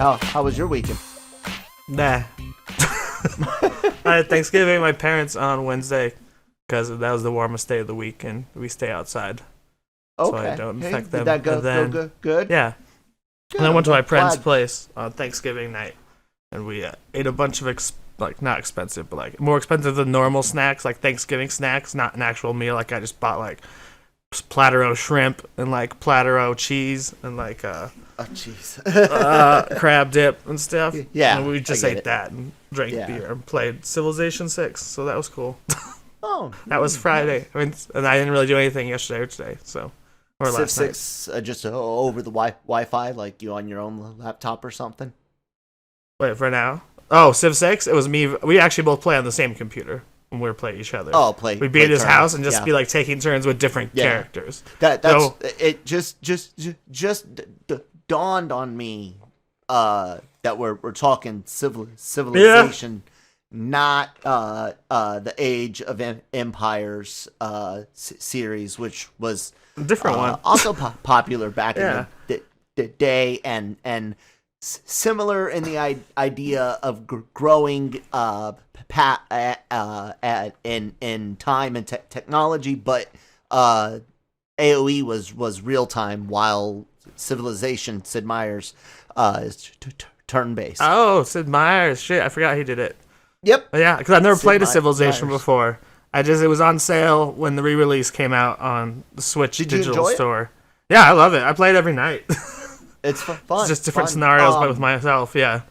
How was your weekend? Nah. I had Thanksgiving with my parents on Wednesday because that was the warmest day of the week, and we stay outside. Okay. So I don't infect them. Did that go, and then, go good? Yeah. Good, And I went to my friend's glad. place on Thanksgiving night, and we ate a bunch of not expensive, but like more expensive than normal snacks, like Thanksgiving snacks, not an actual meal. Like I just bought like platter o shrimp and like platter o cheese and like Oh, jeez. crab dip and stuff. Yeah, and we just I get ate it. that and drank Yeah. beer and played Civilization 6, so that was cool. Oh, That was Friday. I mean, and I didn't really do anything yesterday or today, so or Civ last night. 6 just over the Wi-Fi, like you on your own laptop or something? Wait for now. Oh, Civ 6. It was me. We actually both play on the same computer when we play each other. Oh, play. We'd be at his turns. house and just Yeah. be like taking turns with different Yeah. characters. That's So- it. Just dawned on me that we're talking civilization, not the Age of Empires series, which was Different one. also popular back Yeah. in the day, and similar in the idea of growing in time and technology, but AOE was real time, while Civilization, Sid Meier's, is turn based. Oh, Sid Meier's. Shit, I forgot he did it. Yep. But yeah, because I've never Sid played a Civilization Meier's. before. It was on sale when the re-release came out on the Switch Did you digital enjoy it? store. Yeah, I love it. I play it every night. It's fun. It's just different fun. scenarios, but with myself. Yeah.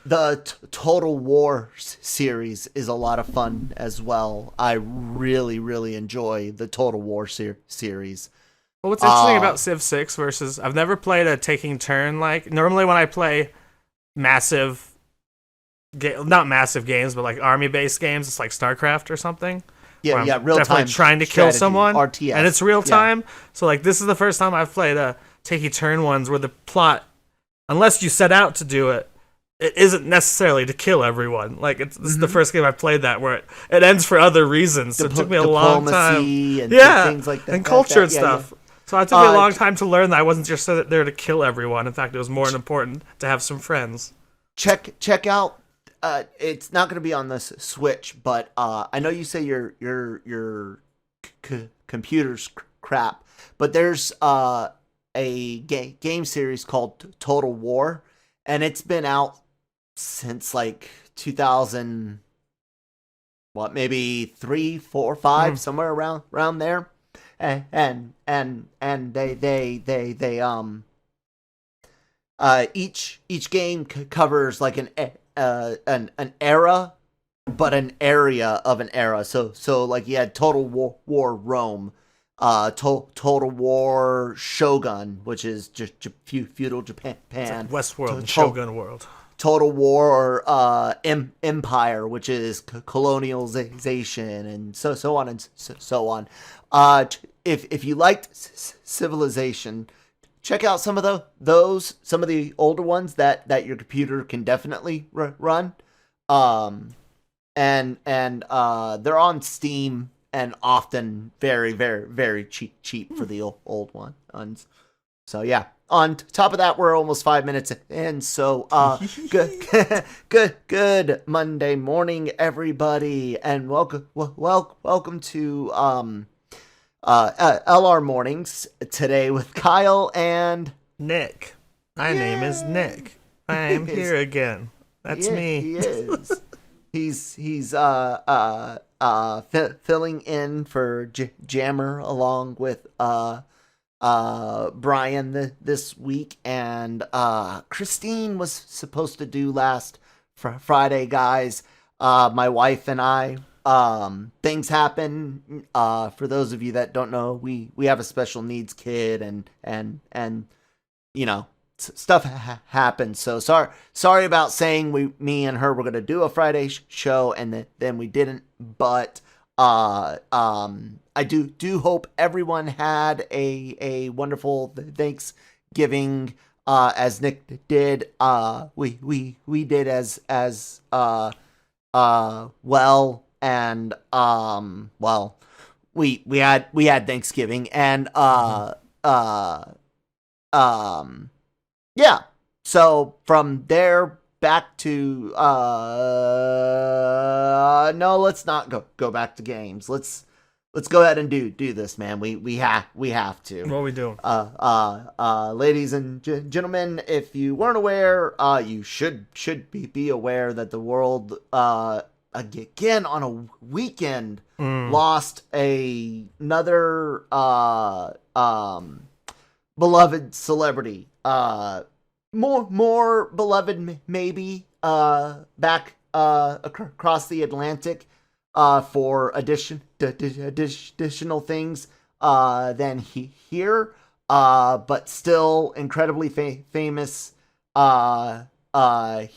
The Total War series is a lot of fun as well. I really enjoy the Total War series. Well, what's interesting about Civ 6 versus I've never played a taking turn like normally when I play massive, not massive games, but like army based games, it's like StarCraft or something. Yeah, where I'm yeah, real definitely time trying to kill someone, RTS, and it's real yeah. time. So like this is the first time I've played a taking turn ones where the plot, unless you set out to do it, it isn't necessarily to kill everyone. Like this is the first game I played that where it ends for other reasons. So it took me a long time. Diplomacy and Yeah, things like that. and culture and yeah, stuff. So it took me a Uh, long time to learn that I wasn't just there to kill everyone. In fact, it was more important to have some friends. Check out. It's not going to be on the Switch, but I know you say your computer's crap, but there's a game series called Total War, and it's been out since like 2000. What, maybe 3, 4, 5, somewhere around there, and they each game covers like an era, but an area of an era. So like you had Total War Rome, Total War Shogun, which is just feudal Japan, Westworld, and To- Shogun World. Total War Empire, which is colonialization, and so on and so on. If you liked Civilization, check out some of some of the older ones that your computer can definitely run. And they're on Steam and often very cheap for the old ones. So yeah. On top of that, we're almost 5 minutes in, so good Monday morning, everybody, and welcome to LR Mornings today with Kyle and Nick. My name is Nick. I am here again. That's me. He is. He's filling in for Jammer along with Brian this week, and Christine was supposed to do last Friday, guys. My wife and I, things happen. For those of you that don't know, we have a special needs kid, and you know, stuff happens. So sorry about saying me and her were gonna do a Friday show and then we didn't, but I do hope everyone had a wonderful Thanksgiving, as Nick did. We did as well, and well, we had Thanksgiving, and yeah. So from there back to no, let's not go back to games. Let's go ahead and do this, man. We have to. What are we doing? Ladies and gentlemen, if you weren't aware, you should be aware that the world again on a weekend lost another beloved celebrity. More beloved maybe back across the Atlantic for additional things than here, but still incredibly famous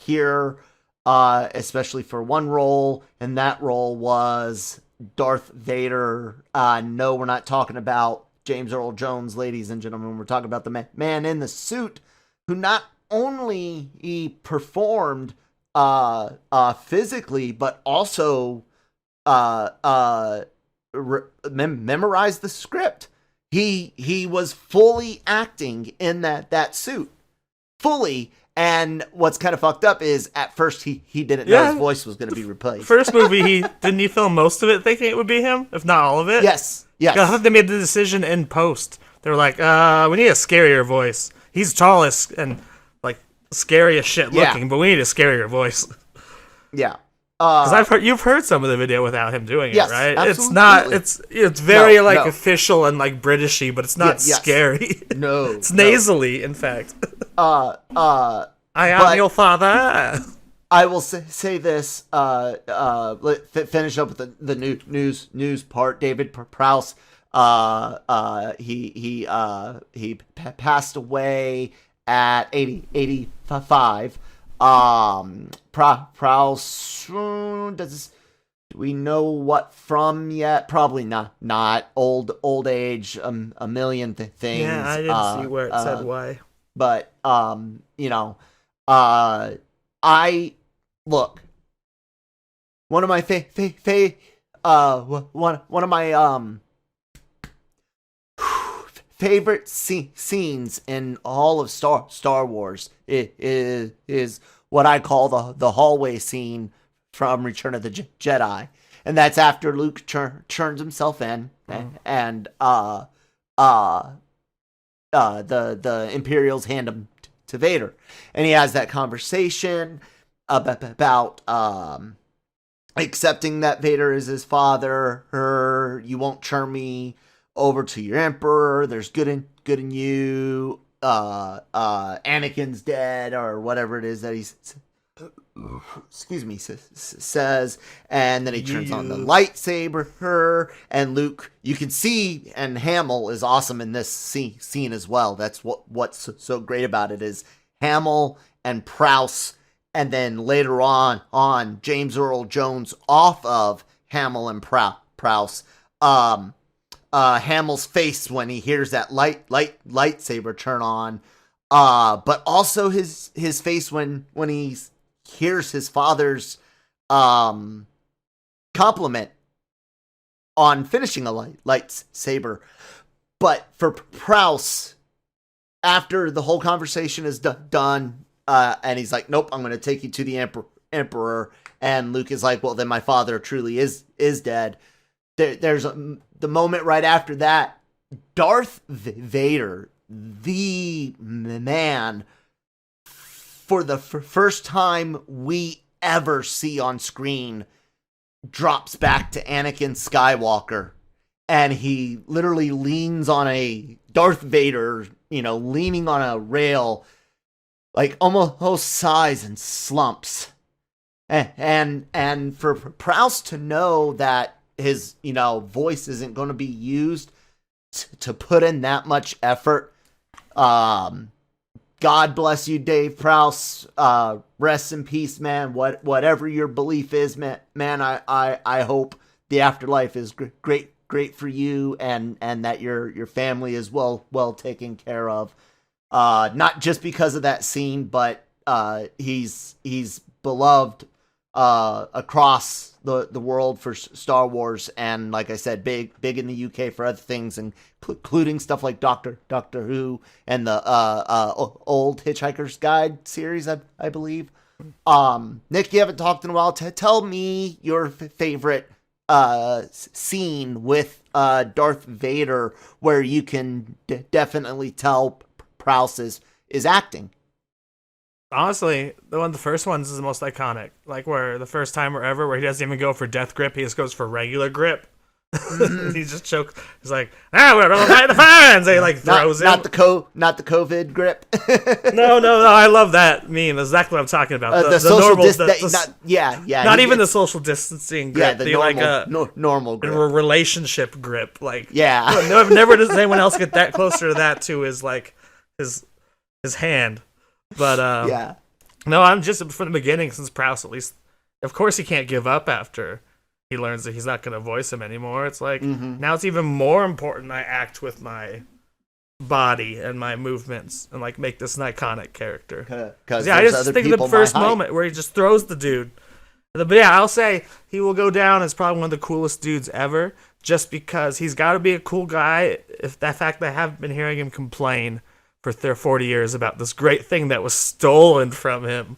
here, especially for one role, and that role was Darth Vader. No, we're not talking about James Earl Jones, ladies and gentlemen. We're talking about the man in the suit who not only he performed physically, but also memorized the script. He was fully acting in that suit, fully. And what's kind of fucked up is at first he didn't know his voice was going to be replaced. First movie, didn't he film most of it thinking it would be him, if not all of it? Yes. I thought they made the decision in post. They were like, we need a scarier voice. He's tallest and like scary as shit looking, but we need a scarier voice. Yeah. Because you've heard some of the video without him doing it, right? Absolutely. It's not. It's very official and like Britishy, but it's not scary. No, it's nasally, in fact. I am your father. I will say this. Finish up with the news part. David Prowse. He passed away at 85. Prowse, do we know what from yet? Probably not. Old age, a million things. Yeah, I didn't see where it said why. But I look. One of my one of my favorite scenes in all of Star Wars is what I call the hallway scene from Return of the Jedi, and that's after Luke turns himself in, and the Imperials hand him to Vader, and he has that conversation about accepting that Vader is his father. You won't turn me over to your emperor. There's good in you. Anakin's dead, or whatever it is that he's says, and then he turns on the lightsaber, and Luke, you can see, and Hamill is awesome in this scene as well. That's what's so great about it is Hamill and Prowse, and then later on James Earl Jones off of Hamill and Prowse. Hamill's face when he hears that lightsaber turn on, but also his face when he hears his father's compliment on finishing a lightsaber. But for Prowse, after the whole conversation is done, and he's like, "Nope, I'm going to take you to the emperor," and Luke is like, "Well, then my father truly is dead." There's the moment right after that, Darth Vader, the man, for the first time we ever see on screen, drops back to Anakin Skywalker, and he literally leans on a Darth Vader, leaning on a rail, like almost sighs and slumps, and for Prowse to know that his voice isn't going to be used to put in that much effort. God bless you, Dave Prowse. Rest in peace, man. Whatever your belief is, man. I hope the afterlife is great for you, and that your family is well taken care of. Not just because of that scene, but he's beloved across the world for Star Wars, and like I said, big in the UK for other things, including stuff like Doctor Who and the old Hitchhiker's Guide series, I believe. Nick, you haven't talked in a while. Tell me your favorite scene with Darth Vader, where you can definitely tell Prowse is acting. Honestly, the first ones is the most iconic. Like where the first time or ever where he doesn't even go for death grip, he just goes for regular grip. Mm-hmm. He just chokes. He's like, we're gonna fight the fans. And he like throws not the COVID grip. No. I love that meme. That's exactly what I'm talking about. The social not even the social distancing grip. Yeah, the normal grip. Relationship grip. Like, yeah. Never does anyone else get that closer to that to his like his hand. But yeah. No, I'm just from the beginning, since Prowse, at least, of course he can't give up after he learns that he's not going to voice him anymore. It's like, now it's even more important I act with my body and my movements and like make this an iconic character. Because I just think of the first moment where he just throws the dude. But yeah, I'll say he will go down as probably one of the coolest dudes ever, just because he's got to be a cool guy. If that fact I have been hearing him complain for 40 years about this great thing that was stolen from him.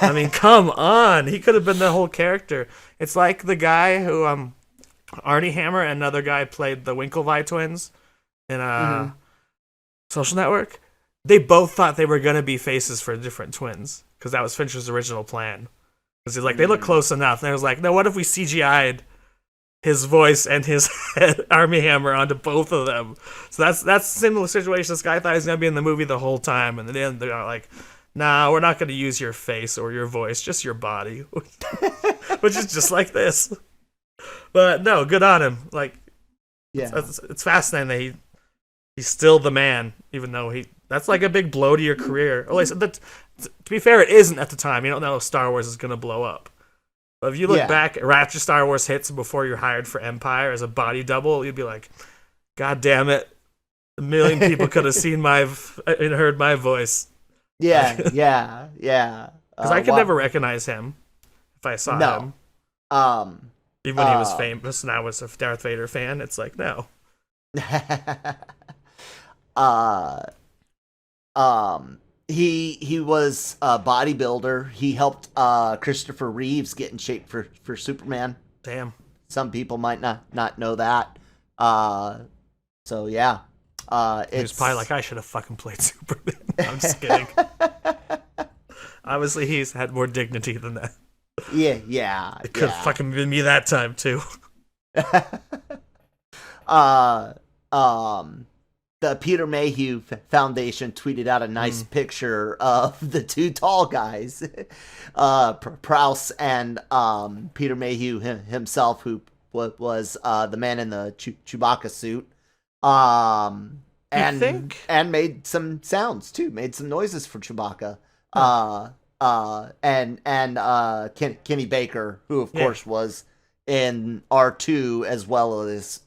I mean, come on. He could have been the whole character. It's like the guy who, Arnie Hammer and another guy played the Winklevi twins in Social Network. They both thought they were going to be faces for different twins, because that was Fincher's original plan. Because he's like, they look close enough. And I was like, no, what if we CGI'd his voice and his Army Hammer onto both of them? So that's a similar situation. This guy thought he was going to be in the movie the whole time, and then they're like, nah, we're not going to use your face or your voice, just your body. Which is just like this. But no, good on him. Like, yeah, it's fascinating that he's still the man, even though that's like a big blow to your career. At least, to be fair, it isn't at the time. You don't know if Star Wars is going to blow up. But if you look back right after Star Wars hits and before you're hired for Empire as a body double, you'd be like, God damn it, 1 million people could have seen and heard my voice. Yeah. Because I could never recognize him if I saw him. Even when he was famous and I was a Darth Vader fan, it's like, no. He was a bodybuilder. He helped Christopher Reeves get in shape for Superman. Damn. Some people might not know that. So yeah. He was probably like, I should have fucking played Superman. I'm just kidding. Obviously, he's had more dignity than that. Yeah. It could have fucking been me that time too. The Peter Mayhew Foundation tweeted out a nice picture of the two tall guys, Prowse and Peter Mayhew himself, who was the man in the Chewbacca suit, and made some sounds too, made some noises for Chewbacca, and Kenny Baker, who of course was in R2 as well as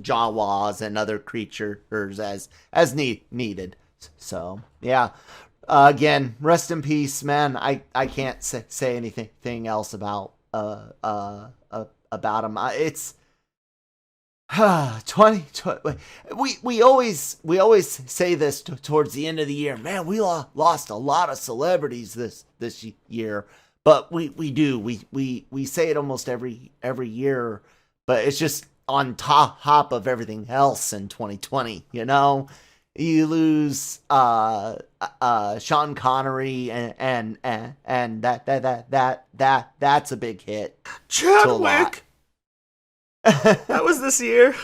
Jawas and other creatures as needed. So yeah, again, rest in peace, man. I can't say anything else about him. It's 2020. We always say this towards the end of the year, man. We lost a lot of celebrities this year, but we say it almost every year, but it's just on top of everything else in 2020, you know, you lose Sean Connery and that's a big hit. Chadwick. That was this year.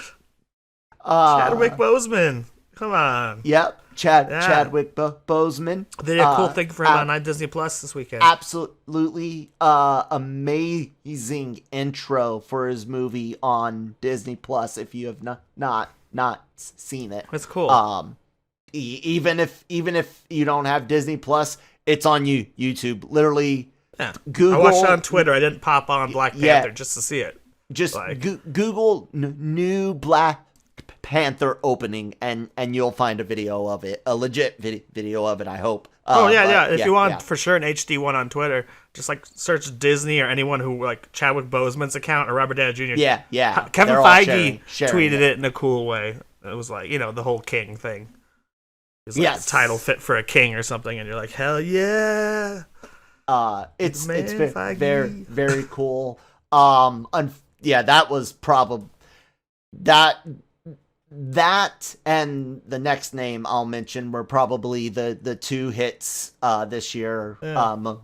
Chadwick Boseman. Come on. Yep. Chadwick Boseman. They did a cool thing for him on Disney Plus this weekend. Absolutely amazing intro for his movie on Disney Plus. If you have not seen it, it's cool. Even if you don't have Disney Plus, it's on YouTube. Literally, Google. I watched it on Twitter. I didn't pop on Black Panther just to see it. Just Google new Black Panther opening, and you'll find a video of it, a legit video of it, I hope. Yeah. If you want yeah. for sure an HD one on Twitter, just like search Disney or anyone who like Chadwick Boseman's account or Robert Downey Jr. Yeah. Kevin They're all Feige sharing tweeted it in a cool way. It was like, the whole king thing. It's like the title fit for a king or something, and you're like, hell yeah. It's Feige. very, very cool. That was probably that and the next name I'll mention were probably the two hits this year,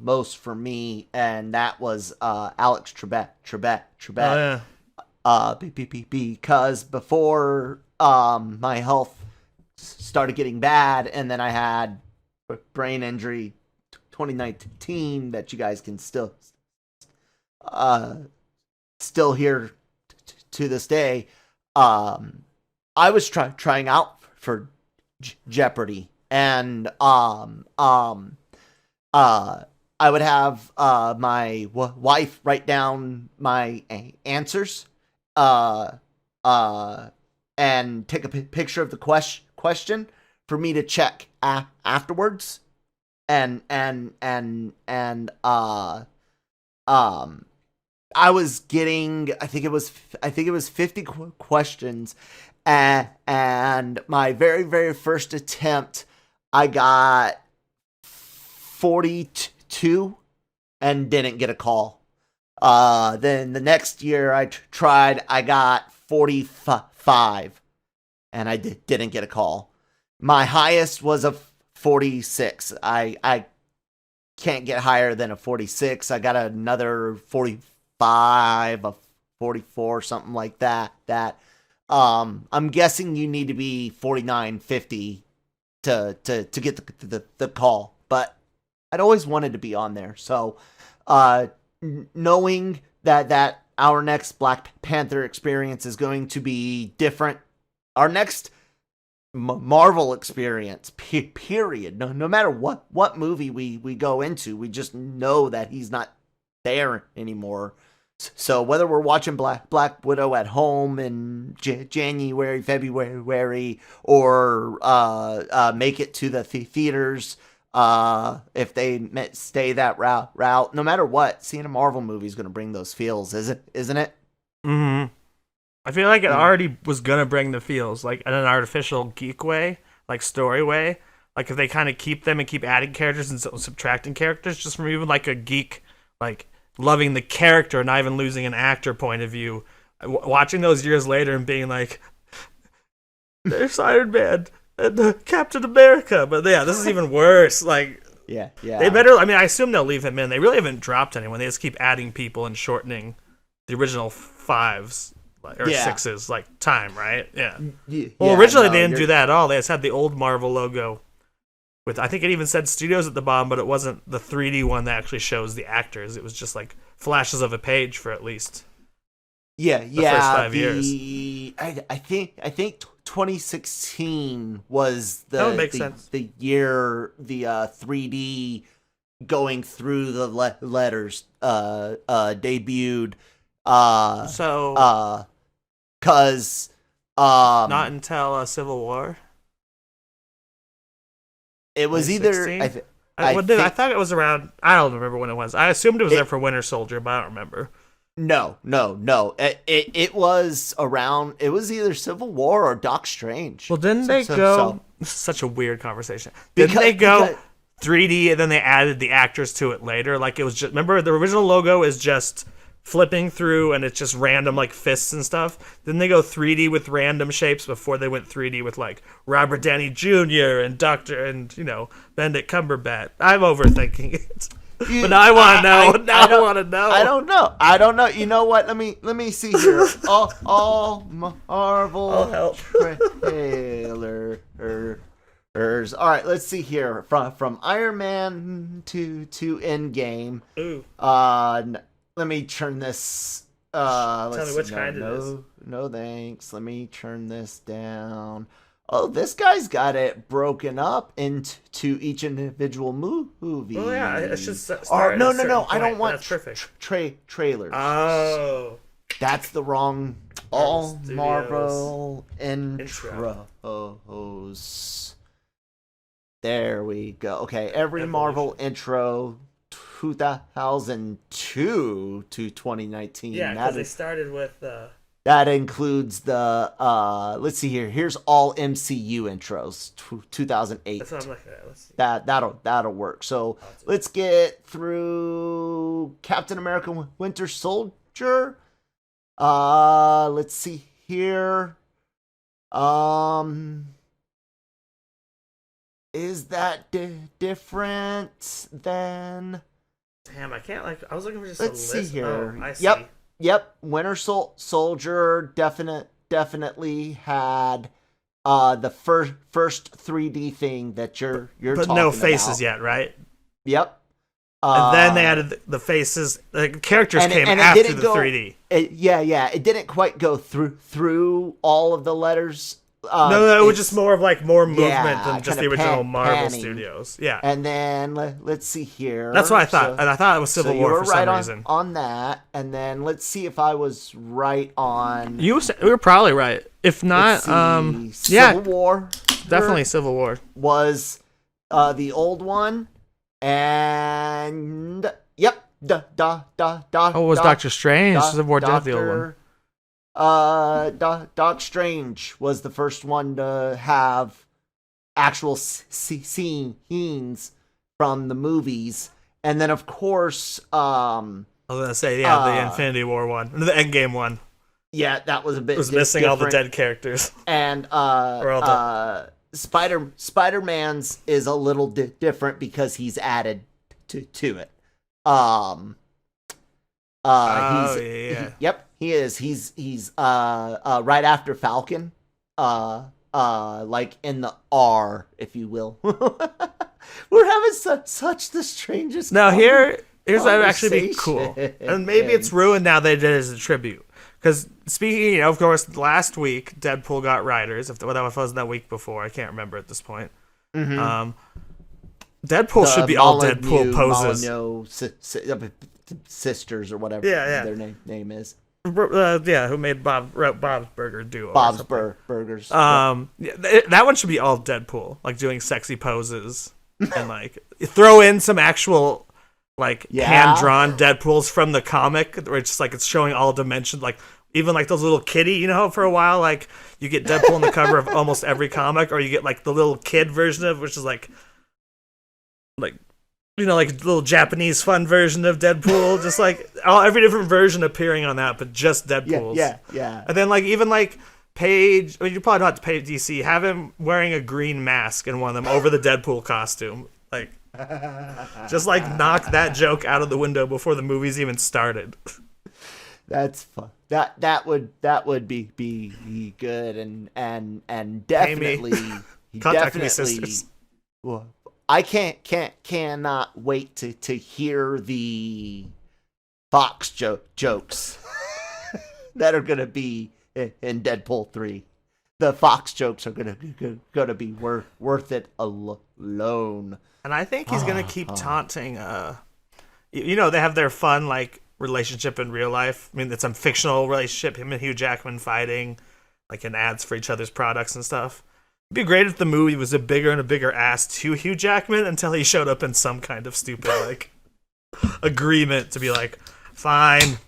most for me, and that was Alex Trebek. Because before my health started getting bad, and then I had brain injury 2019 that you guys can still hear to this day. I was trying out for Jeopardy, and I would have my wife write down my answers, and take a picture of the question for me to check afterwards, and I was getting, I think it was 50 questions, and my very, very first attempt, I got 42 and didn't get a call. Then the next year I tried, I got 45 and I didn't get a call. My highest was a 46. I can't get higher than a 46. I got another 45, a 44, something like that. I'm guessing you need to be 49, 50 to get the call, but I'd always wanted to be on there. So, knowing that our next Black Panther experience is going to be different, our next Marvel experience, period. No matter what movie we go into, we just know that he's not there anymore. So whether we're watching Black Widow at home in January, February, or make it to the theaters, if they stay that route, no matter what, seeing a Marvel movie is going to bring those feels, isn't it? Mm-hmm. I feel like it already was going to bring the feels, like in an artificial geek way, like story way. Like if they kind of keep them and keep adding characters and subtracting characters, just from even like a geek, like loving the character, not even losing an actor point of view. Watching those years later and being like, there's Iron Man and Captain America, but yeah, this is even worse. Like, yeah. They better. I mean, I assume they'll leave him in. They really haven't dropped anyone. They just keep adding people and shortening the original 5s or 6s, like time, right? Yeah. Well, originally they didn't do that at all. They just had the old Marvel logo. With, I think it even said studios at the bottom, but it wasn't the 3D one that actually shows the actors. It was just like flashes of a page for at least the first 5 years. I think 2016 was that would make sense. The year the 3D going through the letters debuted. Because not until Civil War. It was either I thought it was around. I don't remember when it was. I assumed it was there for Winter Soldier, but I don't remember. No. It was around. It was either Civil War or Doc Strange. Well, didn't they go? This is such a weird conversation. Didn't they go 3D and then they added the actors to it later? Like it was just. Remember the original logo is just flipping through and it's just random like fists and stuff. Then they go 3D with random shapes before they went 3D with like Robert Downey Jr. and Benedict Cumberbatch. I'm overthinking it. But now I want to know. I want to know. I don't know. You know what? Let me see here. All Marvel trailers. All right, let's see here. From Iron Man to Endgame. Ooh. Let me turn this. Tell me which kind it is. No, thanks. Let me turn this down. Oh, this guy's got it broken up into each individual movie. Oh yeah, it should start. No. I don't want trailers. Oh, that's the wrong. All Marvel intros. There we go. Okay, every Marvel intro 2002 to 2019. Yeah, because they started with that includes the let's see here. Here's all MCU intros 2008. That's what I'm looking at. Let's see. That'll work. So let's get through Captain America Winter Soldier. Let's see here. Is that different than? Damn, I can't I was looking for just let's a list. See here. Oh, I see. Yep. Winter Soldier definitely had the first 3D thing that you're but talking no faces about. Yet, right? Yep. And then they added the faces. The characters came after the 3D. It didn't quite go through all of the letters. No, it was just more of more movement than just the original Marvel panning. Studios. Yeah. And then let's see here. That's what I thought. And I thought it was Civil War for some reason. On that. And then let's see if I was right on. You were probably right. If not, Civil War. Definitely Civil War was the old one. And yep. It was Doctor Strange. Civil War did the old one. Doc Strange was the first one to have actual scenes from the movies, and then of course, I was gonna say the Infinity War one, the Endgame one. Yeah, that was a bit. It was missing different. all the dead characters. And Spider-Man's is a little different because he's added to it. Yep, he is. He's right after Falcon. Like in the R, if you will. We're having such the strangest. Now here's what would actually be cool, and maybe it's ruined now. They did it as a tribute. Because speaking, of course, last week Deadpool got writers. If that wasn't that week before, I can't remember at this point. Mm-hmm. Deadpool should be all Deadpool poses. Sisters or whatever their name is. Who wrote Bob's Burger Duo. Bob's Burgers. That one should be all Deadpool, doing sexy poses and throw in some actual hand-drawn Deadpools from the comic, where it's it's showing all dimensions, even those little kitty, for a while, you get Deadpool on the cover of almost every comic, or you get the little kid version of, which is little Japanese fun version of Deadpool, just every different version appearing on that, but just Deadpools. Yeah. And then even Paige, you probably don't have to pay DC, have him wearing a green mask in one of them over the Deadpool costume. Just knock that joke out of the window before the movies even started. That's fun. That would be good and definitely contact me, sisters. Well, I cannot wait to hear the Fox jokes that are gonna be in Deadpool 3. The Fox jokes are gonna be worth it alone. And I think he's gonna keep taunting. They have their fun relationship in real life. I mean, it's a fictional relationship. Him and Hugh Jackman fighting, in ads for each other's products and stuff. It'd be great if the movie was a bigger and a bigger ass to Hugh Jackman until he showed up in some kind of stupid agreement to be fine.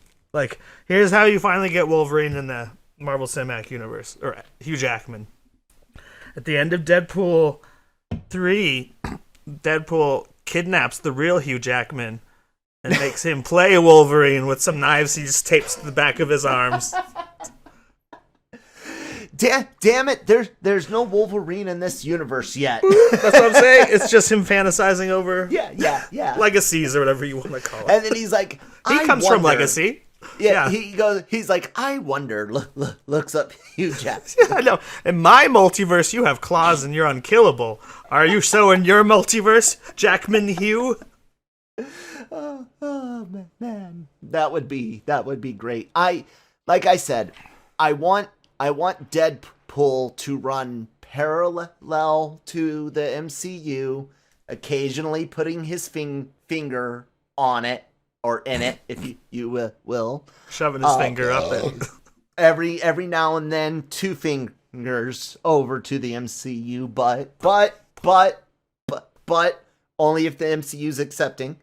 Here's how you finally get Wolverine in the Marvel Cinematic Universe, or Hugh Jackman. At the end of Deadpool 3, Deadpool kidnaps the real Hugh Jackman and makes him play Wolverine with some knives he just tapes to the back of his arms. Damn it! There's no Wolverine in this universe yet. That's what I'm saying. It's just him fantasizing over legacies or whatever you want to call it. And then he's he comes from Legacy. Yeah, he's I wonder. Looks up Hugh Jackman. I know. In my multiverse, you have claws and you're unkillable. Are you so in your multiverse, Jackman Hugh? Oh man, that would be great. Like I said, I want Deadpool to run parallel to the MCU, occasionally putting his finger on it or in it, if you will, shoving his finger up it. Every now and then, 2 fingers over to the MCU, but but only if the MCU's accepting.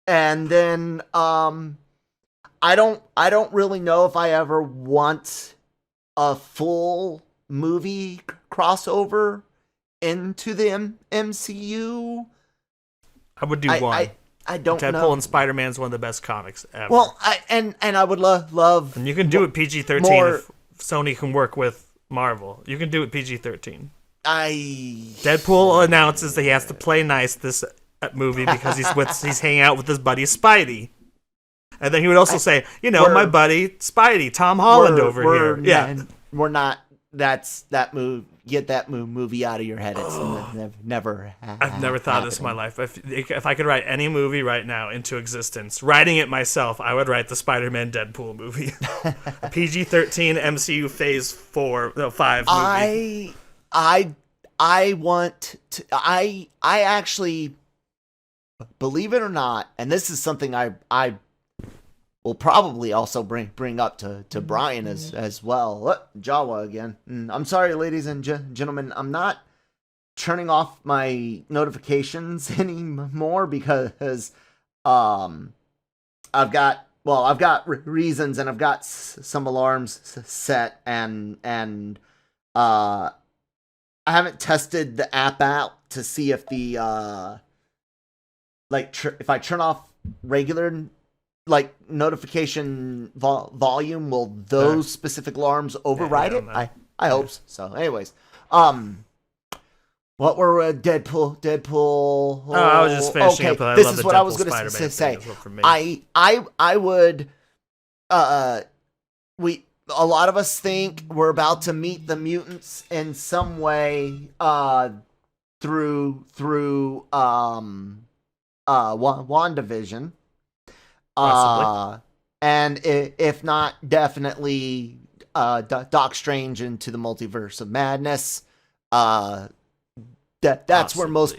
And then I don't really know if I ever want a full movie crossover into the MCU. I would do one. I don't Deadpool know. and Spider-Man's one of the best comics ever. Well, I would love. And you can do it PG-13 more, if Sony can work with Marvel. You can do it PG-13. Deadpool Deadpool announces that he has to play nice this movie because he's hanging out with his buddy Spidey. And then he would also say, my buddy Spidey, Tom Holland over here. Yeah. We're not. That's that move. Get that movie out of your head. It's never. I've never thought of this in my life. If I could write any movie right now into existence, writing it myself, I would write the Spider-Man Deadpool movie, a PG-13 MCU Phase 5 movie. I want to. I actually, believe it or not, and this is something I will probably also bring up to Brian as well. Jawa again. I'm sorry, ladies and gentlemen. I'm not turning off my notifications anymore because I've got reasons, and I've got some alarms set, and I haven't tested the app out to see if the if I turn off regular notification volume, will those specific alarms override it? I hope so. Anyways, what were Deadpool? Oh, I was just finishing up. This is what I was going to say. I would. A lot of us think we're about to meet the mutants in some way through WandaVision. And if not, definitely Doc Strange into the Multiverse of Madness. That's where most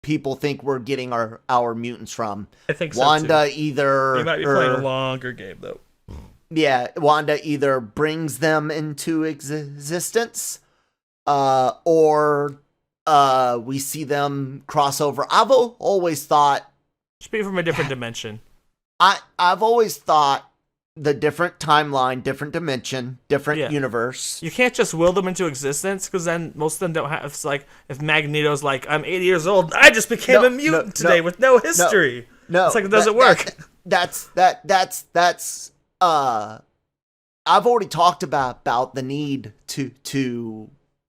people think we're getting our mutants from. I think so Wanda too. either. You might be playing a longer game though. Yeah, Wanda either brings them into existence, or we see them cross over. I've always thought. Should be from a different dimension. I've always thought the different timeline, different dimension, different universe. You can't just will them into existence, because then most of them don't have. It's like if Magneto's like, I'm 80 years old, I just became a mutant today with no history. No, it's like it doesn't work. That's. I've already talked about the need to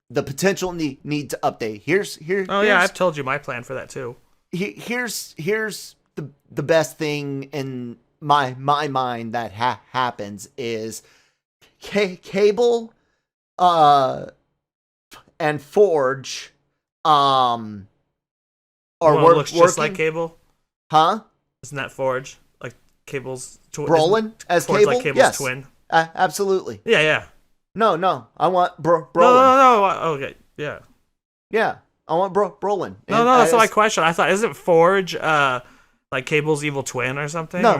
the potential need to update. Here's I've told you my plan for that too. Here's the best thing in my mind that happens is Cable and Forge are looks working just like Cable. Huh? Isn't that Forge? Like Cable's twin? Brolin as Forge Cable? Like Cable's yes. twin? Absolutely. Yeah. No. I want Brolin. No. Okay, yeah. Yeah. I want Brolin. No, that's not my question. I thought, isn't Forge like Cable's evil twin or something? No.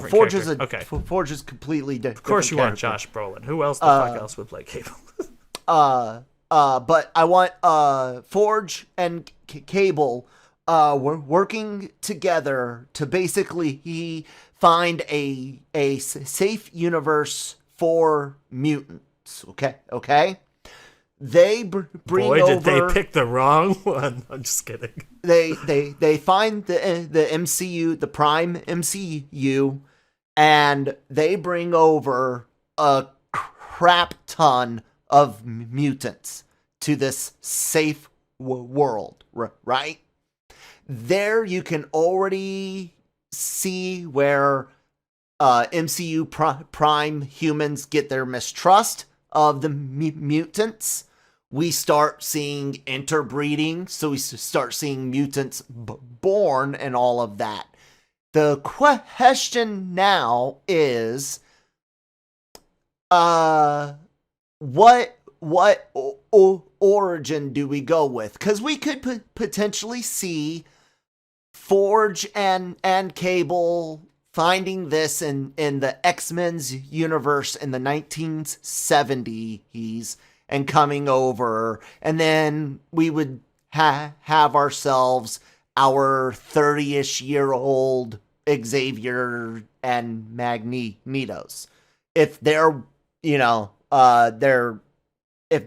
Forge character? Forge is completely different. Of course you want Josh Brolin. Who else the fuck else would play Cable? But I want Forge and Cable working together to basically find a safe universe for mutants. Okay. They bring Boy, over. Did they pick the wrong one? I'm just kidding. They find the MCU, the Prime MCU, and they bring over a crap ton of mutants to this safe world, right? There you can already see where MCU Prime humans get their mistrust of the mutants. We start seeing interbreeding, so we start seeing mutants born and all of that. The question now is, what origin do we go with? Because we could potentially see Forge and Cable finding this in the X-Men's universe in the 1970s, and coming over, and then we would have ourselves our 30-ish year old Xavier and Magnetos. If they're, if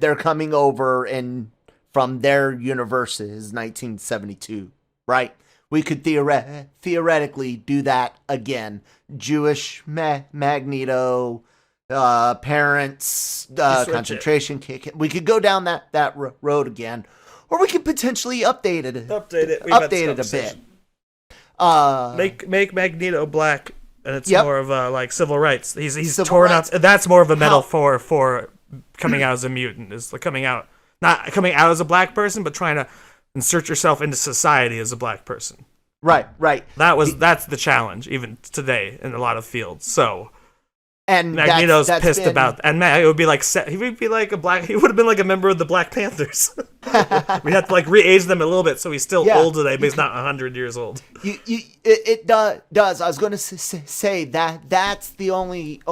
they're coming over and from their universes, 1972, right? We could theoretically do that again. Jewish Magneto, parents, concentration camp. We could go down that road again, or we could potentially update it. Update it a bit. Make Magneto black, and it's more of a like civil rights. He's torn out. That's more of a metaphor for coming out as a mutant. Is like not coming out as a black person, but trying to insert yourself into society as a black person. Right. That's the challenge even today in a lot of fields. So. And Magneto's pissed about, and it would be like he would be like he would have been like a member of the Black Panthers. We had to like re-age them a little bit, so he's still old today, but he's not 100 years old. It does. I was going to say that's the only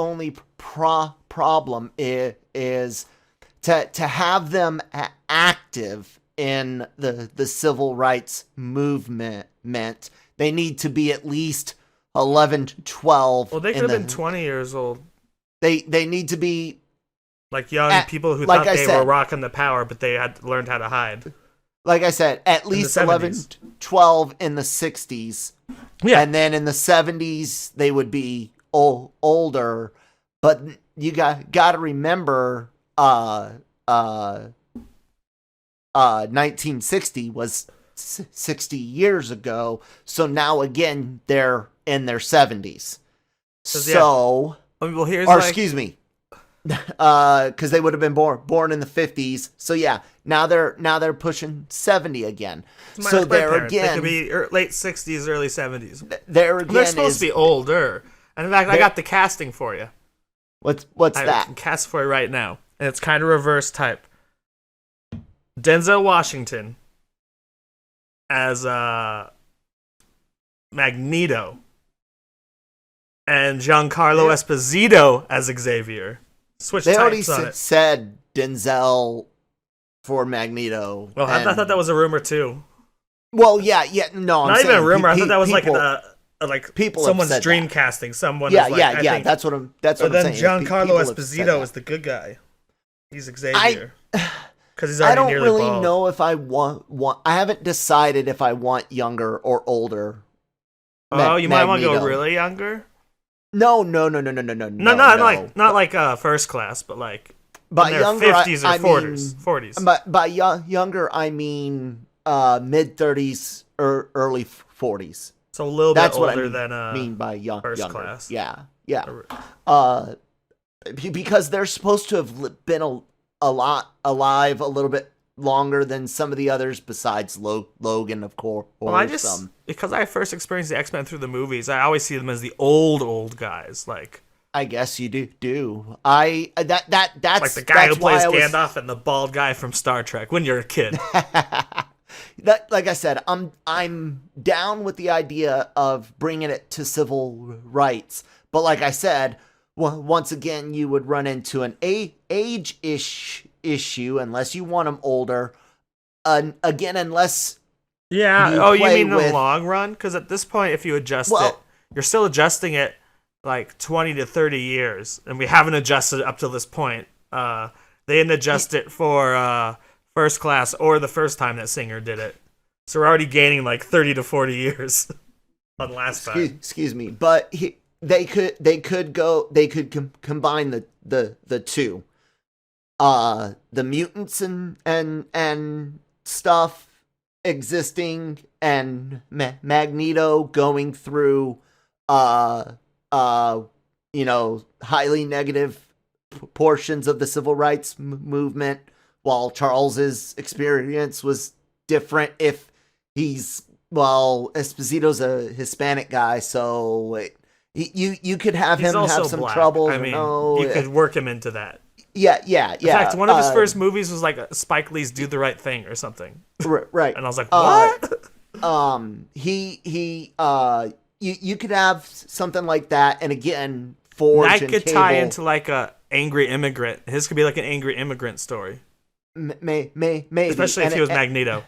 problem is to have them active in the civil rights movement. They need to be at least 11 to 12. Well, they could have been 20 years old. They need to be like young people who thought they were rocking the power, but they had learned how to hide. Like I said, at least 11, 12 in the 60s. Yeah. And then in the 70s, they would be older. But you got to remember 1960 was 60 years ago. So now, again, they're in their 70s. So, excuse me, because they would have been born in the 50s. So yeah, now they're pushing 70 again. So there again, they could be late 60s, early 70s. There again, they're supposed to be older. And in fact, I got the casting for you. What's that? I can cast for you right now, and it's kind of reverse type. Denzel Washington as Magneto. And Giancarlo Esposito as Xavier. Switch they types already on it. said Denzel for Magneto. Well, I thought that was a rumor too. Well, yeah. No, I'm not saying even a rumor. I thought that was people, like people someone's dream casting. Someone. Yeah, is yeah. That's what I'm saying. Then Giancarlo Esposito is the good guy. He's Xavier. Because he's already nearly bald. I don't really know if I want. I haven't decided if I want younger or older. Oh, you might want to go really younger. No. Not like first class, but like by in their younger, 50s or 40s. But by younger, I mean mid 30s or early 40s. So a little bit older than mean by first younger. class. Yeah. Because they're supposed to have been alive a little bit longer than some of the others besides Logan, of course. Well, because I first experienced the X-Men through the movies, I always see them as the old guys. Like, I guess you do. That's like the guy who plays Gandalf and the bald guy from Star Trek when you're a kid. Like I said, I'm down with the idea of bringing it to civil rights, but like I said, once again, you would run into an age issue unless you want them older. Again, unless you mean in the long run? Because at this point, if you adjust it, you're still adjusting it like 20 to 30 years, and we haven't adjusted it up to this point. They didn't adjust it for first class or the first time that Singer did it, so we're already gaining like 30 to 40 years on last time. Excuse me, but they could combine the two. The mutants and stuff existing, and Magneto going through highly negative portions of the civil rights movement, while Charles's experience was different. If Esposito's a Hispanic guy, so you could have him have some trouble. I mean, you could work him into that. Yeah. In fact, one of his first movies was like Spike Lee's "Do the Right Thing" or something. Right. And I was like, what? You could have something like that, and again, Forge that and could Cable. tie into like a angry immigrant. His could be like an angry immigrant story. Maybe. Especially if he was Magneto.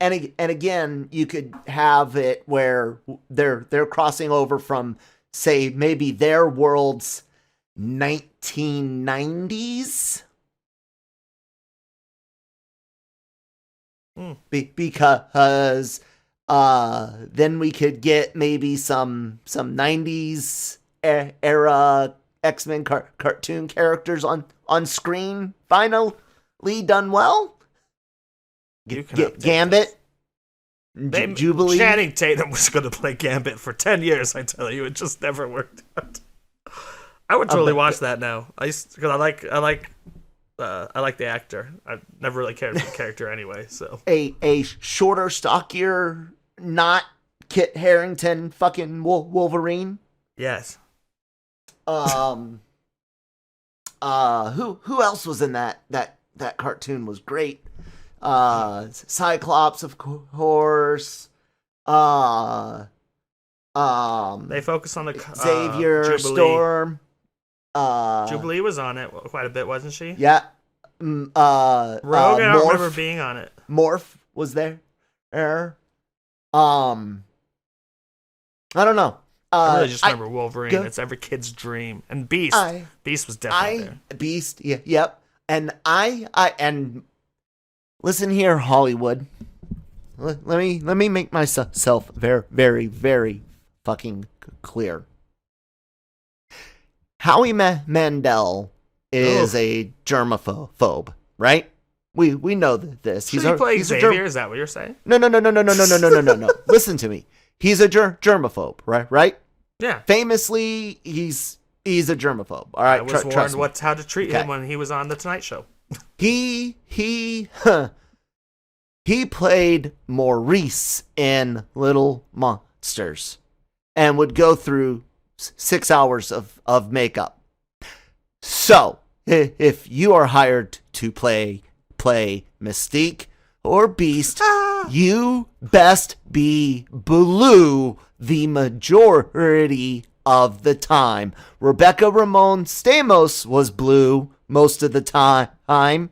And again, you could have it where they're crossing over from, say, maybe their world's 1990s. Because then we could get maybe some 90s era X-Men cartoon characters on screen finally done well. Gambit, Jubilee. Channing Tatum was going to play Gambit for 10 years. I tell you, it just never worked out. I would totally watch that now. Because I like the actor. I've never really cared for the character anyway. So a shorter, stockier, not Kit Harington, fucking Wolverine. Yes. Who else was in that cartoon was great. Cyclops, of course. They focus on the Xavier, Jubilee. Storm. Jubilee was on it quite a bit, wasn't she? Yeah. Rogue, I don't Morph, remember being on it. Morph was there. I don't know. I really just remember Wolverine. It's every kid's dream. And Beast. Beast was definitely there. Beast, yeah, yep. And and listen here, Hollywood. Let me make myself very, very, very fucking clear. Howie Mandel is a germaphobe, right? We know this. He's Xavier. Is that what you're saying? No. Listen to me. He's a germaphobe, right? Yeah. Famously, he's a germaphobe. All right, I was warned how to treat him when he was on the Tonight Show. He played Maurice in Little Monsters and would go through 6 hours of makeup. So, if you are hired to play Mystique or Beast, you best be blue the majority of the time. Rebecca Ramon Stamos was blue most of the time.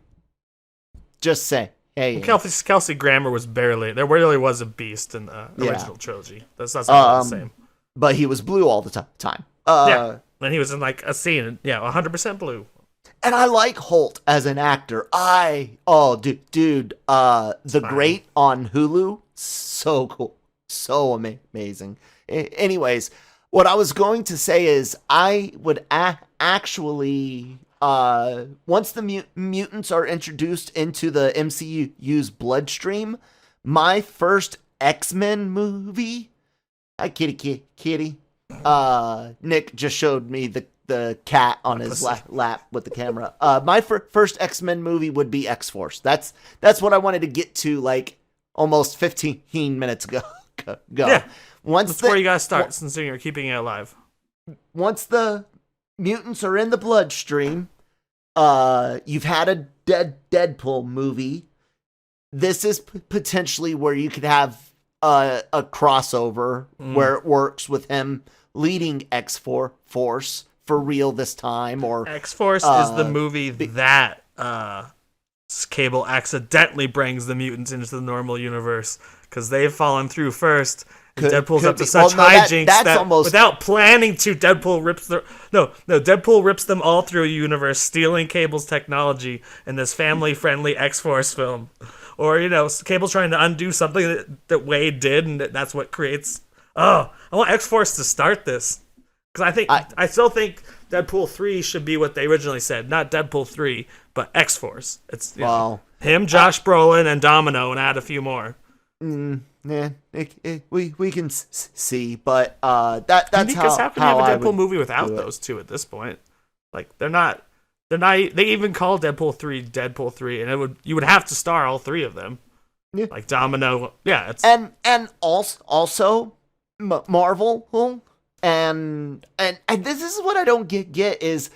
Just say. Hey, Kelsey Grammer was barely. There really was a Beast in the original trilogy. That's not the same. But he was blue all the time. Yeah, and he was in like a scene. 100% blue. And I like Holt as an actor. Dude, The Great on Hulu, so cool, so amazing. Anyways, what I was going to say is I would actually. Once the mutants are introduced into the MCU's bloodstream, my first X-Men movie. Hi, kitty. Nick just showed me the cat on his lap with the camera. My first X-Men movie would be X-Force. That's what I wanted to get to like almost 15 minutes ago. Yeah. Before you guys start, since you're keeping it alive. Once the mutants are in the bloodstream, you've had a Deadpool movie. This is potentially where you could have a crossover where it works with him leading X-Force for real this time. Or X-Force is the movie that Cable accidentally brings the mutants into the normal universe because they've fallen through first. Deadpool's up to such hijinks that almost... without planning to, Deadpool rips them all through a universe, stealing Cable's technology in this family-friendly X-Force film. Or, Cable's trying to undo something that Wade did, and that's what creates... I want X-Force to start this. Because I still think Deadpool 3 should be what they originally said. Not Deadpool 3, but X-Force. It's him, Josh Brolin, and Domino, and add a few more. Yeah, we can see, but that's how can you have a Deadpool movie without those two at this point? Like they're not. They even call Deadpool 3, and you would have to star all three of them. Yeah. Like Domino, yeah. And also Marvel, and this is what I don't get is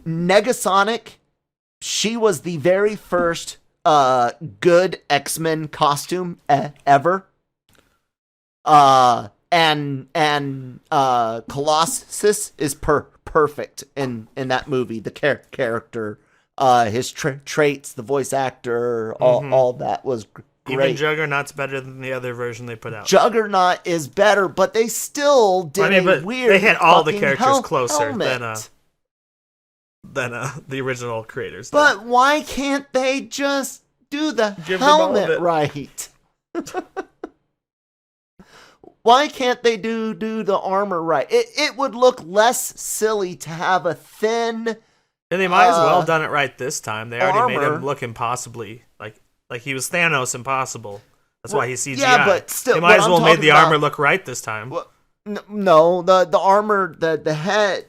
Negasonic. She was the very first good X-Men costume ever. Colossus is perfect in that movie. The character, his traits, the voice actor, all that was great. Even Juggernaut's better than the other version they put out. Juggernaut is better, but they still did a weird. They had all the characters closer helmet. than the original creators. But why can't they just do the Give them all of helmet it. right? Why can't they do the armor right? It would look less silly to have a thin. And they might as well have done it right this time. They already made armor. him look impossibly like he was Thanos impossible. That's why he's CGI. Yeah, but still, they might as well made the about, armor look right this time. Well, no, the armor, the head,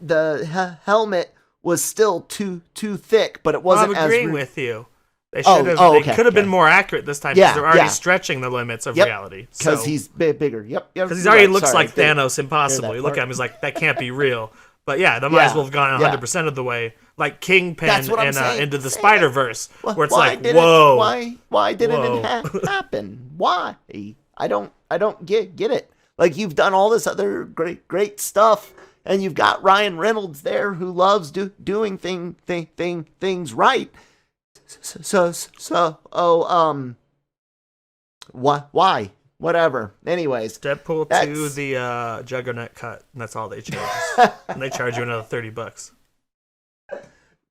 helmet was still too thick, but it wasn't. I'm agreeing with you. They should have. They could have been more accurate this time because they're already stretching the limits of reality. Because he's bigger. Yep. Because he already looks like Thanos impossible. You look at him, he's like, that can't be real. But yeah, they might as well have gone 100% of the way, like Kingpin and Into the Spider-Verse, where it's like, whoa, why didn't it happen? Why? I don't get it. Like, you've done all this other great stuff, and you've got Ryan Reynolds there who loves doing things right. Why? Whatever. Anyways, Deadpool 2, the Juggernaut cut, and that's all they charge. And they charge you another $30.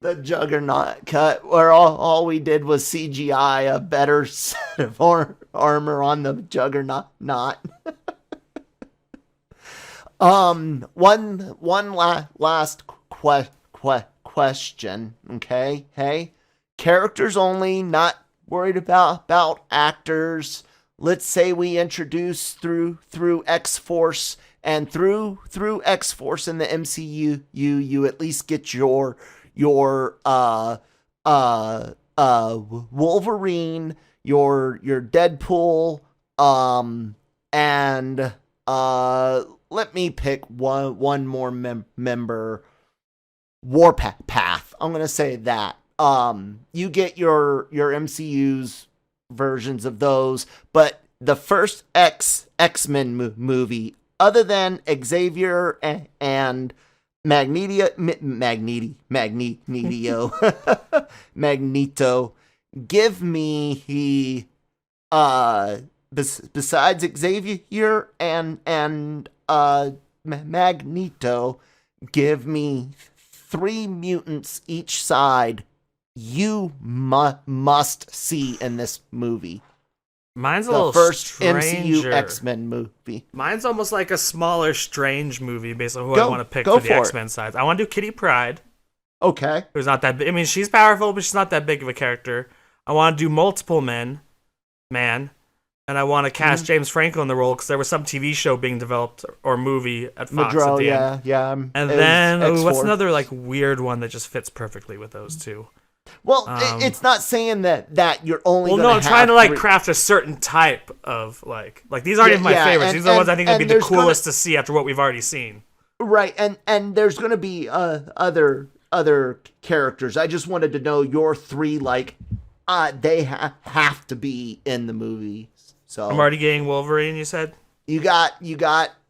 The Juggernaut cut, where all we did was CGI a better set of armor on the Juggernaut. One last question. Okay, hey, characters only, not worried about actors. Let's say we introduce through X-Force, and through X-Force in the MCU, you at least get your Wolverine, your Deadpool, and let me pick one more member. Warpath. I'm gonna say that. You get your MCU's versions of those, but the first X-Men movie, other than Xavier and Magneto, give me besides Xavier and Magneto, give me 3 mutants each side you must see in this movie. Mine's a the little first stranger. MCU X-Men movie. Mine's almost like a smaller Strange movie based on who I want to pick for the X-Men sides. I want to do Kitty Pryde. Okay. Who's not that big. I mean, she's powerful, but she's not that big of a character. I want to do multiple man, and I want to cast James Franco in the role because there was some TV show being developed or movie at Fox at the end. Yeah. And then, what's another like weird one that just fits perfectly with those two? Well, it's not saying that you're only. Well, no, I'm trying to like craft a certain type of like these aren't even my favorites. These are the ones I think would be the coolest to see after what we've already seen. Right, and there's going to be other characters. I just wanted to know your 3. Like, they have to be in the movie. So I'm already getting Wolverine. You said you got.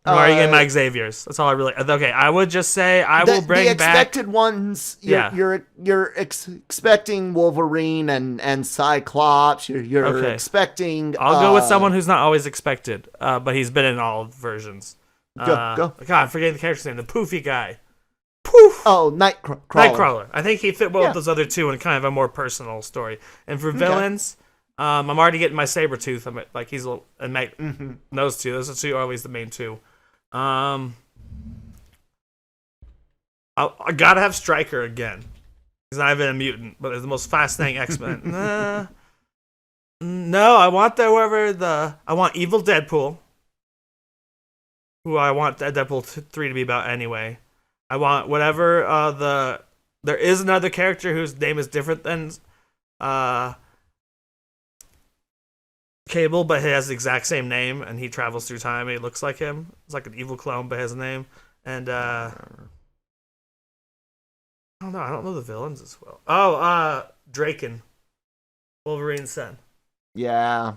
I'm already getting my Xaviers. That's all I really. Okay, I would just say I will bring the back expected ones. You're expecting Wolverine and Cyclops. You're expecting. I'll go with someone who's not always expected, but he's been in all versions. Go. God, I'm forgetting the character's name. The poofy guy. Poof. Oh, Nightcrawler. Nightcrawler. I think he fit well with those other two and kind of a more personal story. And for villains, I'm already getting my Sabretooth. I'm like he's a little, and those two. Those are always the main two. I gotta have Stryker again. He's not even a mutant, but he's the most fascinating X-Men. No, I want I want evil Deadpool, who I want Deadpool 3 to be about anyway. I want whatever there is another character whose name is different than Cable, but he has the exact same name, and he travels through time. And he looks like him. It's like an evil clone, but his name. And I don't know. I don't know the villains as well. Oh, Draken, Wolverine's son. Yeah.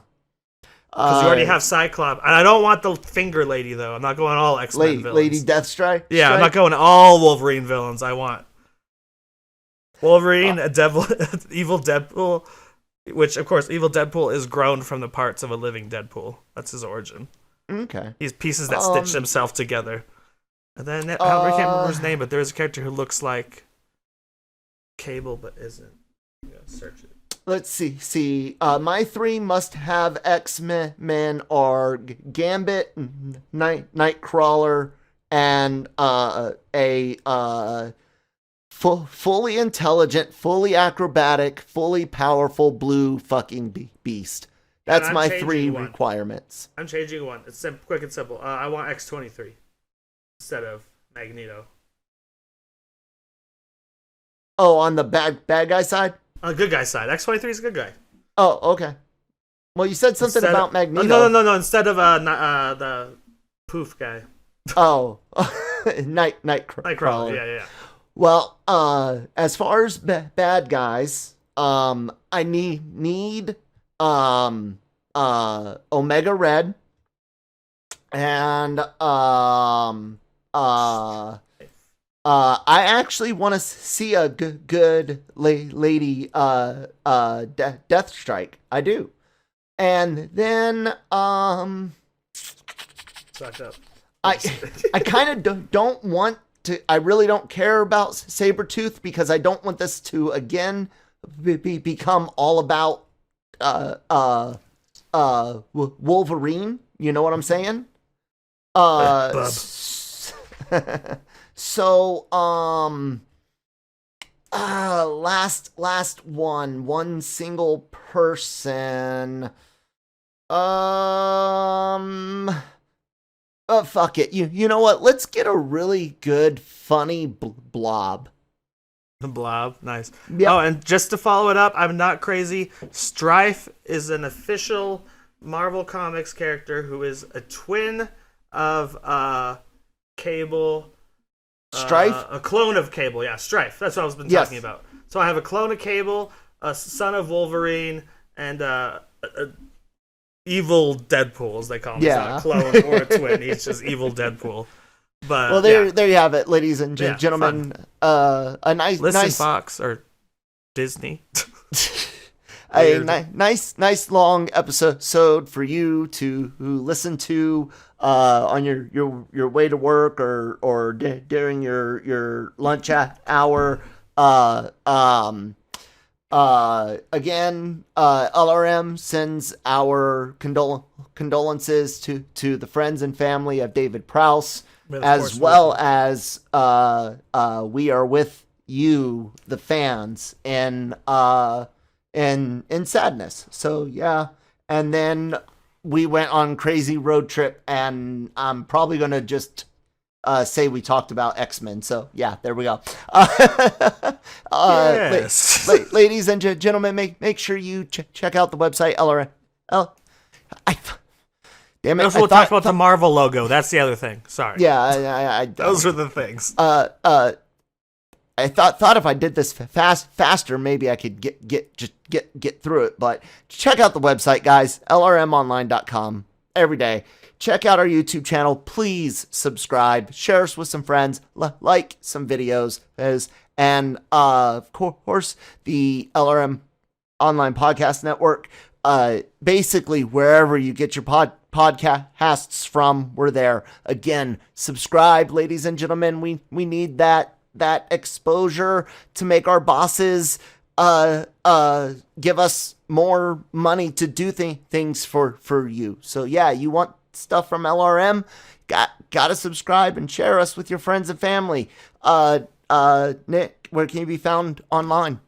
Because you already have Cyclops. And I don't want the finger lady, though. I'm not going all X-Men villains. Lady Deathstrike? Yeah, I'm not going all Wolverine villains. I want Wolverine, a devil, evil Deadpool, which, of course, evil Deadpool is grown from the parts of a living Deadpool. That's his origin. Okay. He's pieces that stitch themselves together. And then, I can't remember his name, but there's a character who looks like Cable, but isn't. Search it. Let's see. My 3 must-have X-Men are Gambit, Nightcrawler, and a fully intelligent, fully acrobatic, fully powerful blue fucking beast. That's my 3 requirements. I'm changing one. It's quick and simple. I want X-23 instead of Magneto. Oh, on the bad guy side? On the good guy side. X-23 is a good guy. Oh, okay. Well, you said something about Magneto. No. Instead of the poof guy. Oh, Nightcrawler. Yeah. Well, as far as bad guys, I need Omega Red and I actually want to see a good lady Deathstrike. I do. And then Sucked up. I kind of don't want to. I really don't care about Sabretooth because I don't want this to again become all about Wolverine. You know what I'm saying? So, last one single person. Fuck it. You know what? Let's get a really good, funny blob. The Blob, nice. Yep. Oh, and just to follow it up, I'm not crazy. Strife is an official Marvel Comics character who is a twin of Cable. Strife? A clone of Cable, yeah, Strife. That's what I've been talking about. So I have a clone of Cable, a son of Wolverine, and evil Deadpool, as they call him. Yeah. He's not a clone or a twin. He's just evil Deadpool. But well, there you have it, ladies and gentlemen. A nice Fox or Disney. A nice long episode for you to listen to on your way to work or during your lunch hour. Again, LRM sends our condolences to the friends and family of David Prowse, as well as we are with you, the fans, in sadness. So yeah, and then we went on crazy road trip, and I'm probably gonna just say we talked about X-Men. So yeah, there we go. Yes. Ladies and gentlemen, make sure you check out the website LRM. Damn it! We'll talk about the Marvel logo. That's the other thing. Sorry. Yeah, those are the things. I thought if I did this faster, maybe I could get through it. But check out the website, guys. LRMonline.com every day. Check out our YouTube channel. Please subscribe. Share us with some friends. Like some videos. And of course, the LRM Online Podcast Network. Basically, wherever you get your podcasts from, we're there. Again, subscribe, ladies and gentlemen. We need that exposure to make our bosses give us more money to do things for you. So yeah, you want stuff from LRM, gotta subscribe and share us with your friends and family. Nick, where can you be found online?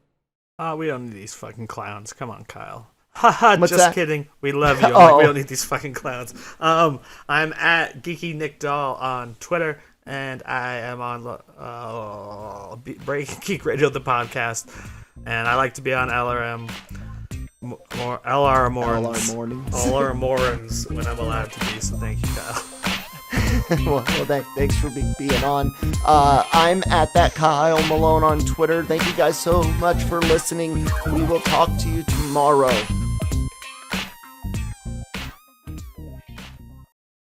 We don't need these fucking clowns. Come on, Kyle. Haha, just that? Kidding. We love you. Like, we don't need these fucking clowns. I'm at Geeky Nick Doll on Twitter, and I am on Breaking Geek Radio, the podcast, and I like to be on LRM. More LRMornings when I'm allowed to be. So thank you, Kyle. well, thanks for being on. I'm at that Kyle Malone on Twitter. Thank you guys so much for listening. We will talk to you tomorrow.